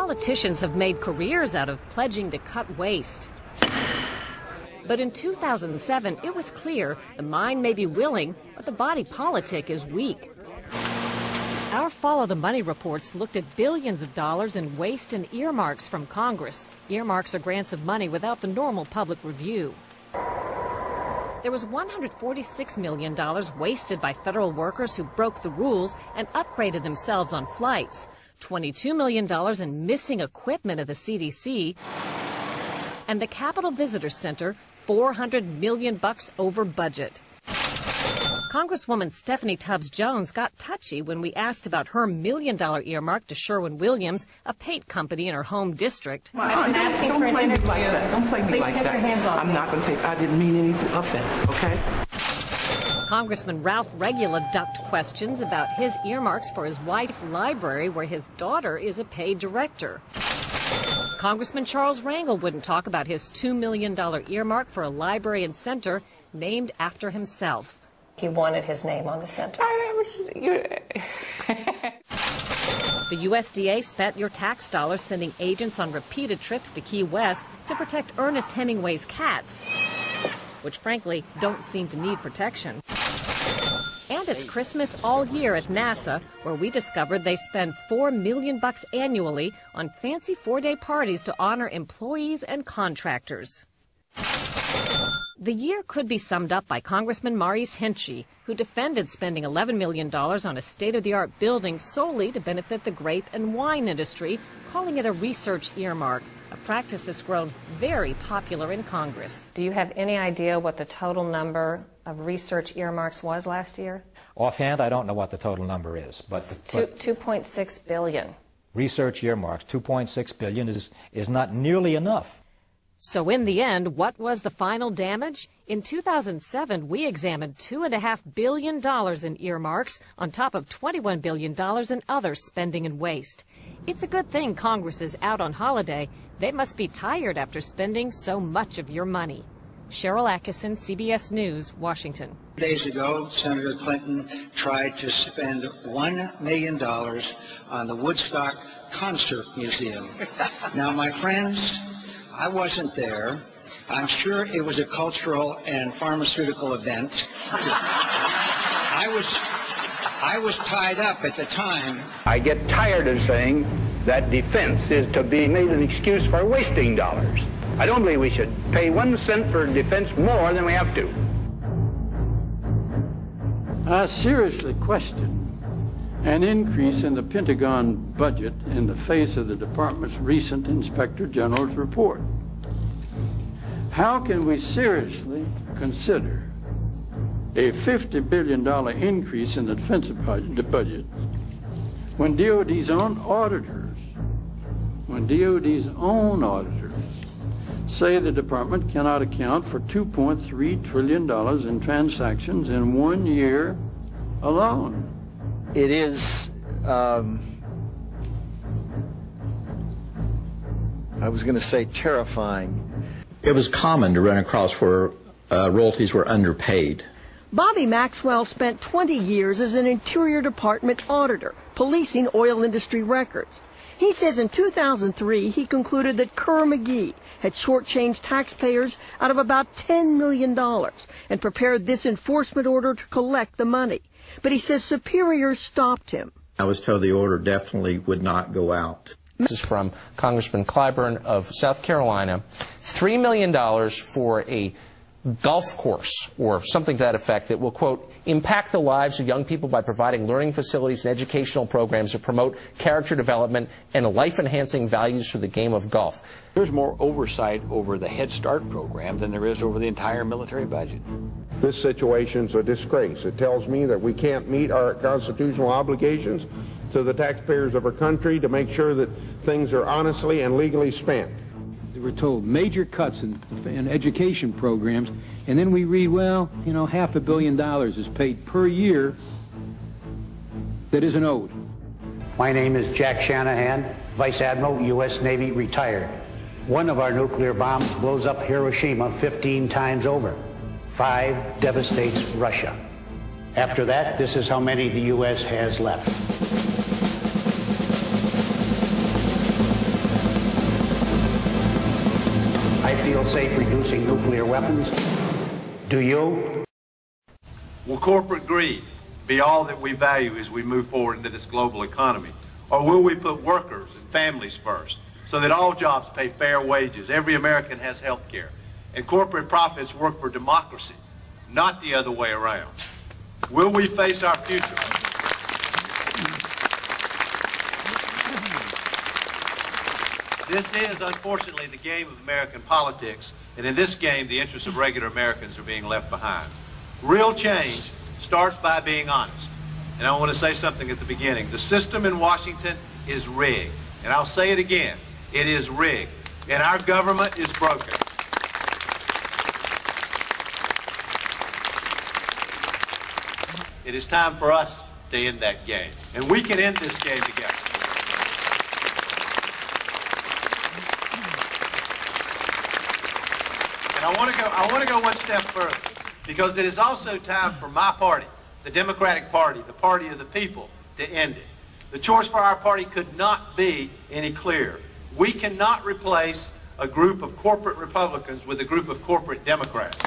Politicians have made careers out of pledging to cut waste. But in 2007, it was clear the mind may be willing, but the body politic is weak. Our Follow the Money reports looked at billions of dollars in waste and earmarks from Congress. Earmarks are grants of money without the normal public review. There was $146 million wasted by federal workers who broke the rules and upgraded themselves on flights, $22 million in missing equipment at the CDC, and the Capitol Visitor Center, $400 million over budget. Congresswoman Stephanie Tubbs Jones got touchy when we asked about her $1 million earmark to Sherwin-Williams, a paint company in her home district. I've been asking for an interview. Like that. Don't play me like that. Please take your hands off me. I'm not going to take. I didn't mean any offense. Okay. Congressman Ralph Regula ducked questions about his earmarks for his wife's library, where his daughter is a paid director. Congressman Charles Rangel wouldn't talk about his $2 million earmark for a library and center named after himself. He wanted his name on the center. The USDA spent your tax dollars sending agents on repeated trips to Key West to protect Ernest Hemingway's cats, which frankly don't seem to need protection. And it's Christmas all year at NASA, where we discovered they spend $4 million annually on fancy four-day parties to honor employees and contractors. The year could be summed up by Congressman Maurice Hinchey, who defended spending $11 million on a state-of-the-art building solely to benefit the grape and wine industry, calling it a research earmark, a practice that's grown very popular in Congress. Do you have any idea what the total number of research earmarks was last year? Offhand, I don't know what the total number is, but $2.6 billion. Research earmarks, $2.6 billion is not nearly enough. So in the end, what was the final damage? In 2007, we examined $2.5 billion in earmarks on top of $21 billion in other spending and waste. It's a good thing Congress is out on holiday. They must be tired after spending so much of your money. Cheryl Atkinson, CBS News, Washington. Days ago, Senator Clinton tried to spend $1 million on the Woodstock Concert Museum. Now, my friends, I wasn't there. I'm sure it was a cultural and pharmaceutical event. I was tied up at the time. I get tired of saying that defense is to be made an excuse for wasting dollars. I don't believe we should pay 1 cent for defense more than we have to. I seriously question an increase in the Pentagon budget in the face of the department's recent Inspector General's report. How can we seriously consider a $50 billion increase in the defense budget when DOD's own auditors say the department cannot account for $2.3 trillion in transactions in 1 year alone? It is, I was going to say terrifying. It was common to run across where royalties were underpaid. Bobby Maxwell spent 20 years as an Interior Department auditor, policing oil industry records. He says in 2003 he concluded that Kerr-McGee had shortchanged taxpayers out of about $10 million and prepared this enforcement order to collect the money. But he says superiors stopped him. I was told the order definitely would not go out. This is from Congressman Clyburn of South Carolina. $3 million for a golf course or something to that effect that will, quote, impact the lives of young people by providing learning facilities and educational programs that promote character development and life-enhancing values for the game of golf. There's more oversight over the Head Start program than there is over the entire military budget. This situation's a disgrace. It tells me that we can't meet our constitutional obligations to the taxpayers of our country to make sure that things are honestly and legally spent. We're told major cuts in education programs, and then we read, well, you know, $500 million is paid per year that isn't owed. My name is Jack Shanahan, Vice Admiral, U.S. Navy, retired. One of our nuclear bombs blows up Hiroshima 15 times over. 5 devastates Russia. After that, this is how many the U.S. has left. feel safe reducing nuclear weapons? Do you? Will corporate greed be all that we value as we move forward into this global economy? Or will we put workers and families first so that all jobs pay fair wages, every American has health care, and corporate profits work for democracy, not the other way around? Will we face our future? This is, unfortunately, the game of American politics, and in this game, the interests of regular Americans are being left behind. Real change starts by being honest. And I want to say something at the beginning. The system in Washington is rigged. And I'll say it again. It is rigged. And our government is broken. It is time for us to end that game. And we can end this game together. And I want to go one step further, because it is also time for my party, the Democratic Party, the party of the people, to end it. The choice for our party could not be any clearer. We cannot replace a group of corporate Republicans with a group of corporate Democrats.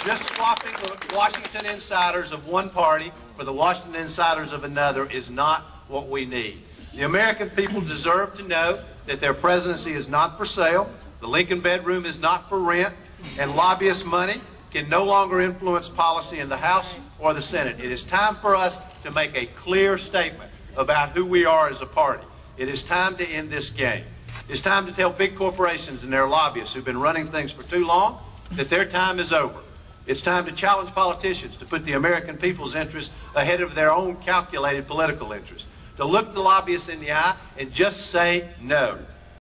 Just swapping the Washington insiders of one party for the Washington insiders of another is not what we need. The American people deserve to know that their presidency is not for sale, the Lincoln bedroom is not for rent, and lobbyist money can no longer influence policy in the House or the Senate. It is time for us to make a clear statement about who we are as a party. It is time to end this game. It's time to tell big corporations and their lobbyists who've been running things for too long that their time is over. It's time to challenge politicians to put the American people's interests ahead of their own calculated political interests, to look the lobbyists in the eye and just say no.